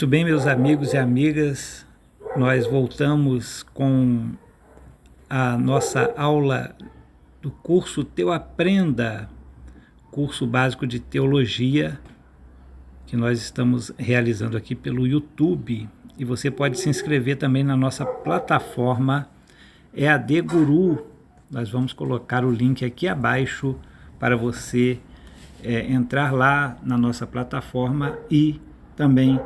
Muito bem, meus amigos e amigas, nós voltamos com a nossa aula do curso Teu Aprenda, curso básico de teologia, que nós estamos realizando aqui pelo YouTube. E você pode se inscrever também na nossa plataforma EAD Guru. Nós vamos colocar o link aqui abaixo para você entrar lá na nossa plataforma e também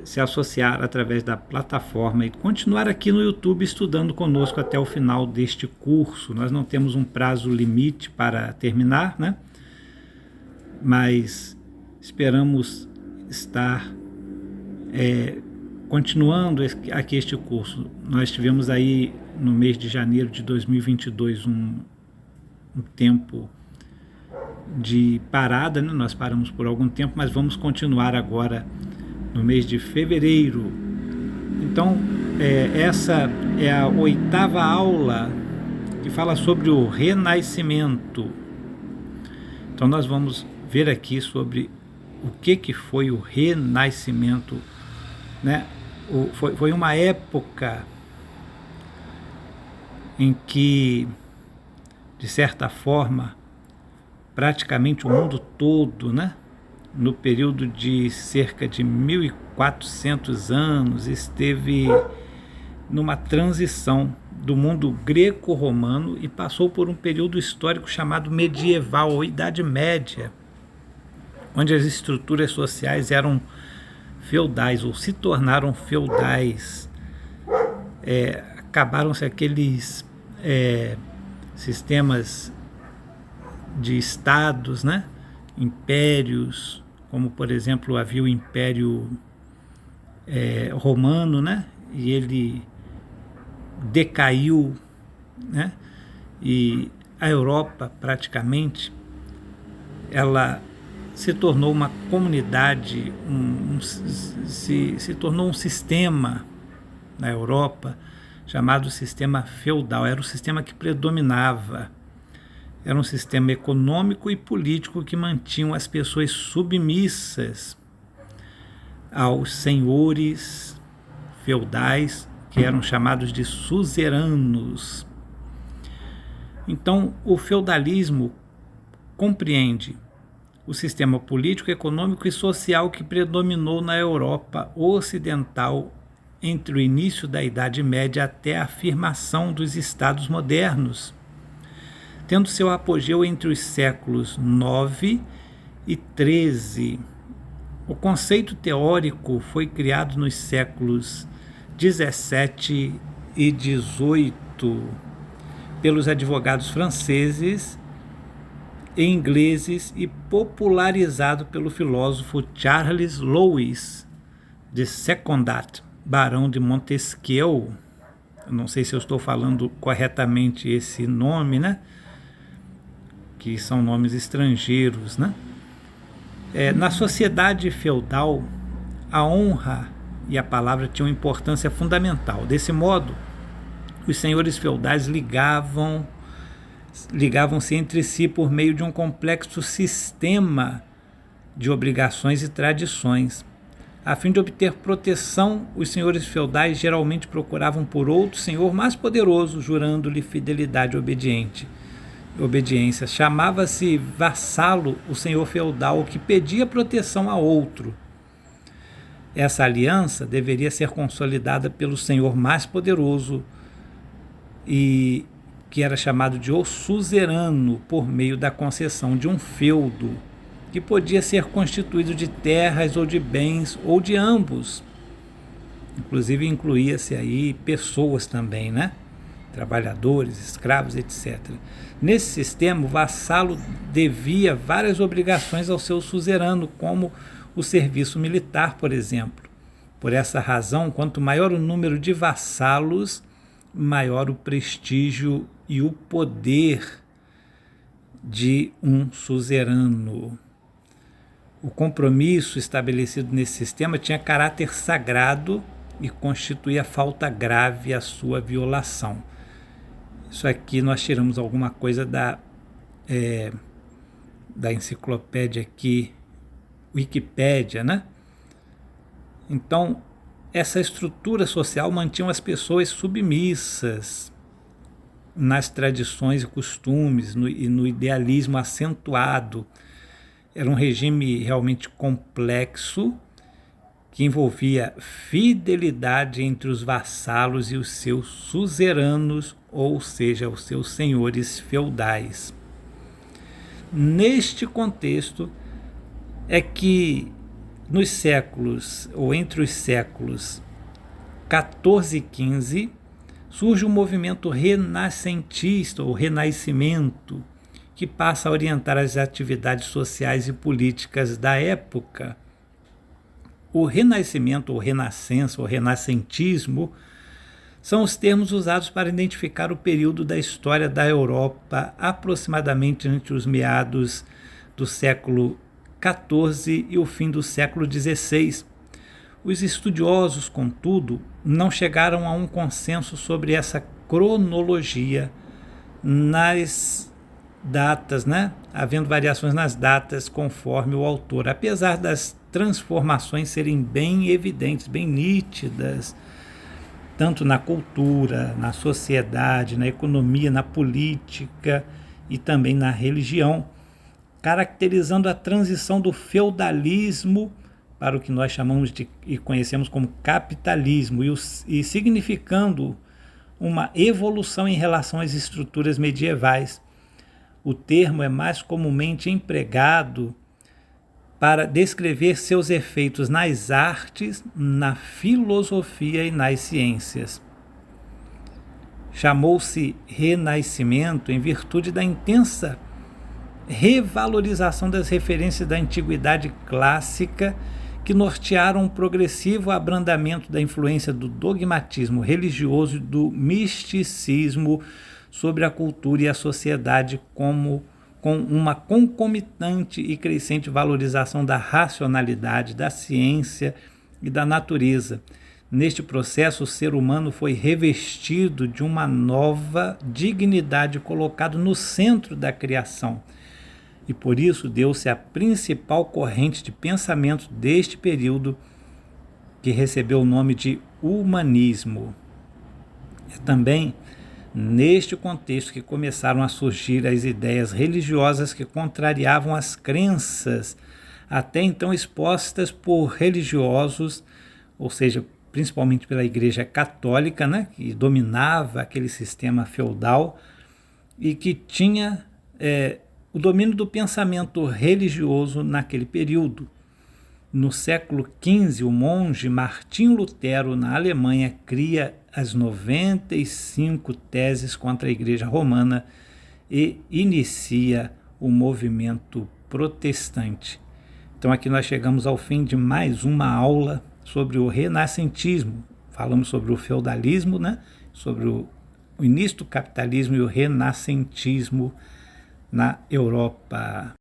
se associar através da plataforma e continuar aqui no YouTube estudando conosco até o final deste curso. Nós não temos um prazo limite para terminar, né? Mas esperamos estar continuando aqui este curso. Nós tivemos aí no mês de janeiro de 2022 um tempo de parada, né? Nós paramos por algum tempo, mas vamos continuar agora no mês de fevereiro. Então, essa é a 8ª aula que fala sobre o renascimento. Então, nós vamos ver aqui sobre o que foi o renascimento, né? Foi uma época em que, de certa forma, praticamente o mundo todo, né? No período de cerca de 1400 anos, esteve numa transição do mundo greco-romano e passou por um período histórico chamado medieval, ou Idade Média, onde as estruturas sociais eram feudais, ou se tornaram feudais. Acabaram-se aqueles sistemas de estados, né? Impérios, como por exemplo havia o Império Romano, né? E ele decaiu, né? E a Europa praticamente ela se tornou uma comunidade, se tornou um sistema na Europa chamado sistema feudal. Era o sistema que predominava. Era um sistema econômico e político que mantinham as pessoas submissas aos senhores feudais, que eram chamados de suzeranos. Então, o feudalismo compreende o sistema político, econômico e social que predominou na Europa Ocidental entre o início da Idade Média até a afirmação dos Estados modernos, tendo seu apogeu entre os séculos IX e XIII. O conceito teórico foi criado nos séculos XVII e XVIII pelos advogados franceses e ingleses e popularizado pelo filósofo Charles Louis de Secondat, barão de Montesquieu. Eu não sei se eu estou falando corretamente esse nome, né? Que são nomes estrangeiros, né? Na sociedade feudal, a honra e a palavra tinham importância fundamental. Desse modo, os senhores feudais ligavam-se entre si por meio de um complexo sistema de obrigações e tradições. A fim de obter proteção, os senhores feudais geralmente procuravam por outro senhor mais poderoso, jurando-lhe fidelidade e obediência. Chamava-se vassalo o senhor feudal que pedia proteção a outro. Essa aliança deveria ser consolidada pelo senhor mais poderoso e que era chamado de o suzerano, por meio da concessão de um feudo, que podia ser constituído de terras ou de bens ou de ambos. Inclusive incluía-se aí pessoas também, né? Trabalhadores, escravos, etc. Nesse sistema, o vassalo devia várias obrigações ao seu suzerano, como o serviço militar, por exemplo. Por essa razão, quanto maior o número de vassalos, maior o prestígio e o poder de um suzerano. O compromisso estabelecido nesse sistema tinha caráter sagrado e constituía falta grave a sua violação. Isso aqui nós tiramos alguma coisa da enciclopédia aqui, Wikipédia, né? Então, essa estrutura social mantinha as pessoas submissas nas tradições e costumes e no idealismo acentuado. Era um regime realmente complexo que envolvia fidelidade entre os vassalos e os seus suzeranos, ou seja, os seus senhores feudais. Neste contexto é que nos séculos, ou entre os séculos 14 e 15, surge um movimento renascentista, ou renascimento, que passa a orientar as atividades sociais e políticas da época. O renascimento, ou renascença, ou renascentismo, são os termos usados para identificar o período da história da Europa, aproximadamente entre os meados do século XIV e o fim do século XVI. Os estudiosos, contudo, não chegaram a um consenso sobre essa cronologia nas datas, havendo variações nas datas conforme o autor, apesar das transformações serem bem evidentes, bem nítidas, tanto na cultura, na sociedade, na economia, na política e também na religião, caracterizando a transição do feudalismo para o que nós chamamos de e conhecemos como capitalismo e significando uma evolução em relação às estruturas medievais. O termo é mais comumente empregado para descrever seus efeitos nas artes, na filosofia e nas ciências. Chamou-se Renascimento em virtude da intensa revalorização das referências da antiguidade clássica que nortearam um progressivo abrandamento da influência do dogmatismo religioso e do misticismo sobre a cultura e a sociedade, com uma concomitante e crescente valorização da racionalidade, da ciência e da natureza. Neste processo, o ser humano foi revestido de uma nova dignidade, colocado no centro da criação. E por isso deu-se a principal corrente de pensamento deste período, que recebeu o nome de humanismo. É também neste contexto que começaram a surgir as ideias religiosas que contrariavam as crenças até então expostas por religiosos, ou seja, principalmente pela Igreja Católica, que dominava aquele sistema feudal e que tinha o domínio do pensamento religioso naquele período. No século XV, o monge Martinho Lutero, na Alemanha, cria as 95 teses contra a Igreja Romana e inicia o movimento protestante. Então aqui nós chegamos ao fim de mais uma aula sobre o renascentismo. Falamos sobre o feudalismo, sobre o início do capitalismo e o renascentismo na Europa.